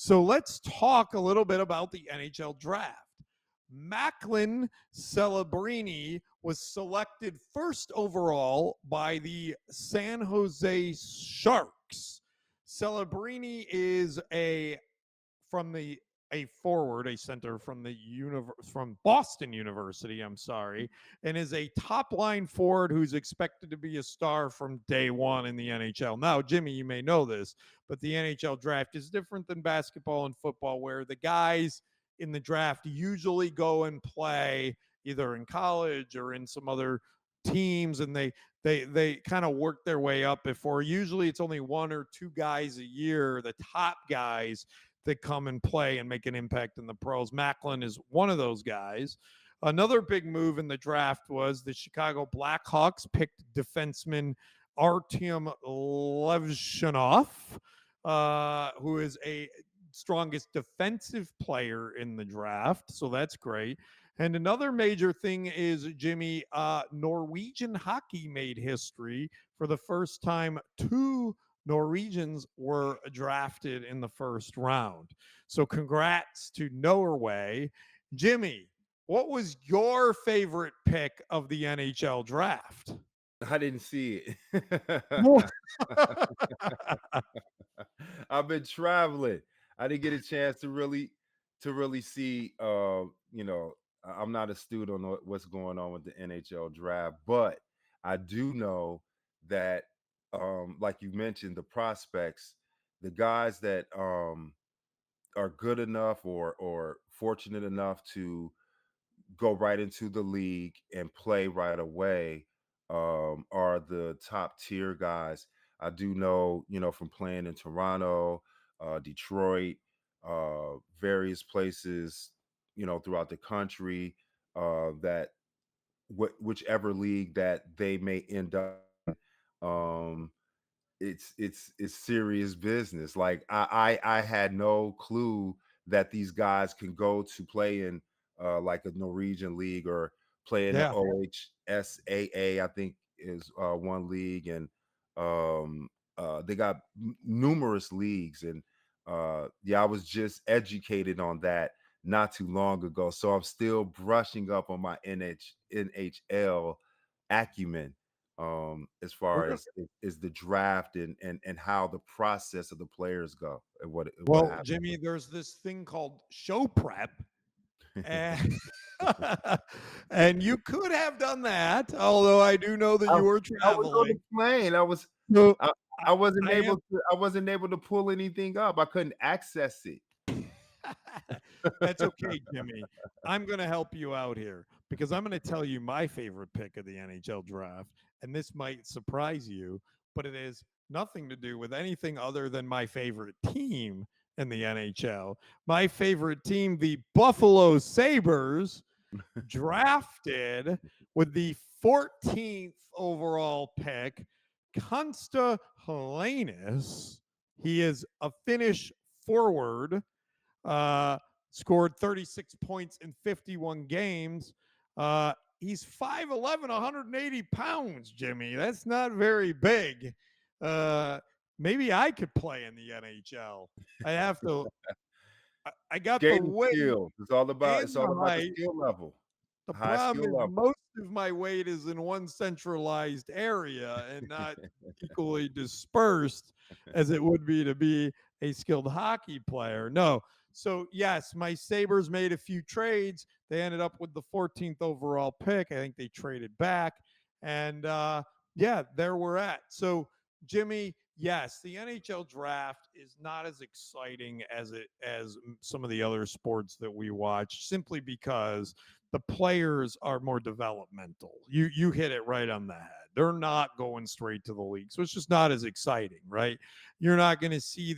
So let's talk a little bit about the NHL draft. Macklin Celebrini was selected first overall by the San Jose Sharks. Celebrini is a forward, a center from Boston University, I'm sorry, and is a top line forward who's expected to be a star from day one in the NHL. Now, Jimmy, you may know this, but the NHL draft is different than basketball and football, where the guys in the draft usually go and play either in college or in some other teams, and they kind of work their way up before. Usually it's only one or two guys a year, the top guys, that come and play and make an impact in the pros. Macklin is one of those guys. Another big move in the draft was the Chicago Blackhawks picked defenseman Artem Levshunov, who is a strongest defensive player in the draft. So that's great. And another major thing is, Jimmy, Norwegian hockey made history. For the first time, two Norwegians were drafted in the first round. So congrats to Norway. Jimmy, what was your favorite pick of the NHL draft? I didn't see it. I've been traveling. I didn't get a chance to really see. I'm not astute on what's going on with the NHL draft, but I do know that, like you mentioned, the prospects, the guys that are good enough or fortunate enough to go right into the league and play right away, are the top tier guys. I do know, from playing in Toronto, Detroit, various places, throughout the country, that whichever league that they may end up in, it's serious business. Like I had no clue that these guys can go to play in like a Norwegian league or play in the Yeah. OHSAA, I think is one league, and they got numerous leagues, and yeah, I was just educated on that not too long ago, so I'm still brushing up on my NHL acumen, as We're far gonna, as the draft and how the process of the players go and what well, happens. Jimmy, there's this thing called show prep, and and you could have done that, although I do know that I, you were I was on the traveling. plane. So I, I, I wasn't I am. able to I wasn't able to pull anything up. I couldn't access it. That's okay, Jimmy. I'm going to help you out here because I'm going to tell you my favorite pick of the NHL draft. And this might surprise you, but it has nothing to do with anything other than my favorite team in the NHL. My favorite team, the Buffalo Sabres, drafted with the 14th overall pick, Konsta Helenis. He is a Finnish forward, uh, scored 36 points in 51 games. He's 5'11, 180 pounds, Jimmy. That's not very big. Maybe I could play in the NHL. I have to. I got the Skating weight skills. It's and all the about the height. skill level, The high problem skill is level. most of my weight is in one centralized area and not equally dispersed as it would be to be a skilled hockey player. No. So, yes, my Sabres made a few trades. They ended up with the 14th overall pick. I think they traded back. And yeah, there we're at. So, Jimmy, yes, the NHL draft is not as exciting as some of the other sports that we watch, simply because the players are more developmental. You hit it right on the head. They're not going straight to the league, so it's just not as exciting, right? You're not going to see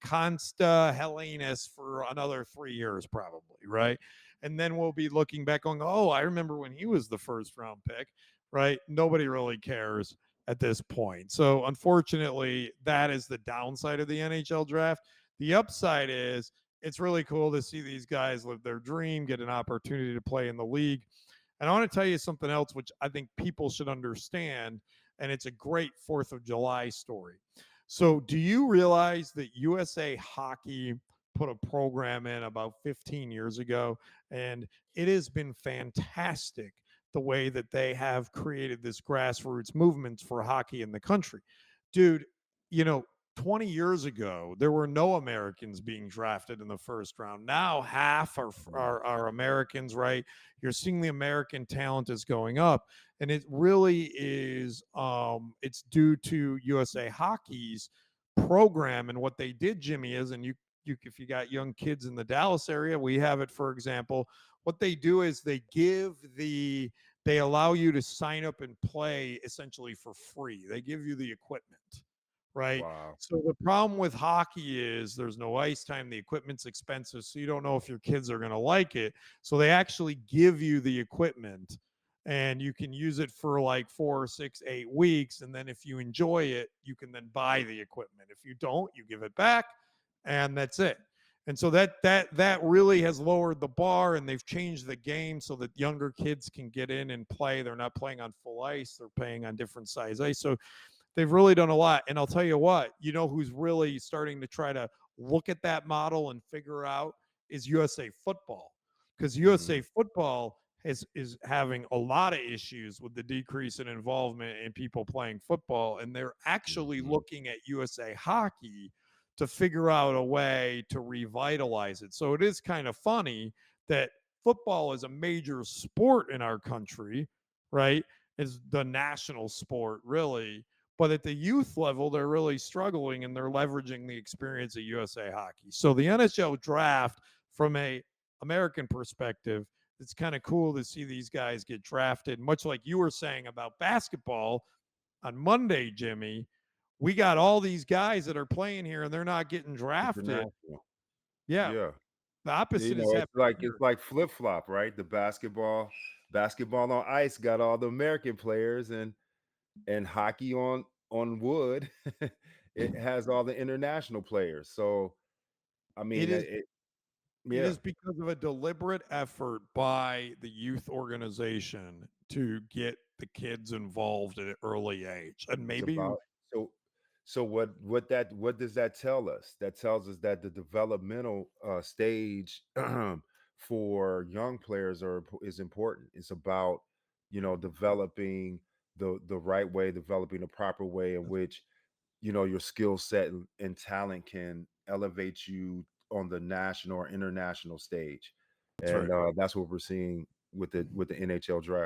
Konsta Helenis for another 3 years, probably, right? And then we'll be looking back, going, "Oh, I remember when he was the first round pick," right? Nobody really cares at this point. So unfortunately, that is the downside of the NHL draft. The upside is it's really cool to see these guys live their dream, get an opportunity to play in the league. And I want to tell you something else, which I think people should understand. And it's a great 4th of July story. So, do you realize that USA Hockey put a program in about 15 years ago? And it has been fantastic the way that they have created this grassroots movement for hockey in the country. Dude, you know, 20 years ago, there were no Americans being drafted in the first round. Now, half Mhm. are Americans, right? You're seeing the American talent is going up, and it really is it's due to USA Hockey's program. And what they did, Jimmy, is, and you if you got young kids in the Dallas area, we have it, for example. What they do is they allow you to sign up and play essentially for free. They give you the equipment, right? Wow. So the problem with hockey is there's no ice time, the equipment's expensive, so you don't know if your kids are going to like it. So they actually give you the equipment, and you can use it for like 4, 6, 8 weeks. And then if you enjoy it, you can then buy the equipment. If you don't, you give it back, and that's it. And so that really has lowered the bar, and they've changed the game so that younger kids can get in and play. They're not playing on full ice, they're playing on different size ice. So they've really done a lot. And I'll tell you what, who's really starting to try to look at that model and figure out is USA Football, because USA Mhm. Football is having a lot of issues with the decrease in involvement in people playing football, and they're actually Mhm. looking at USA Hockey to figure out a way to revitalize it. So it is kind of funny that football is a major sport in our country, right? Is the national sport, really. But at the youth level, they're really struggling, and they're leveraging the experience of USA Hockey. So the NHL draft, from a American perspective, it's kind of cool to see these guys get drafted. Much like you were saying about basketball on Monday, Jimmy, we got all these guys that are playing here and they're not getting drafted. International. Yeah, Yeah. the You opposite is know, it's happening like here. flip flop, right? The basketball on ice got all the American players, and hockey on wood, it has all the international players. So I It mean, is it yeah, is because of a deliberate effort by the youth organization to get the kids involved at an early age. And it's maybe about so what does that tell us? That tells us that the developmental stage for young players is important. It's about developing the right way, developing the proper way in which your skill set and talent can elevate you on the national or international stage, that's and right. that's what we're seeing with the NHL draft.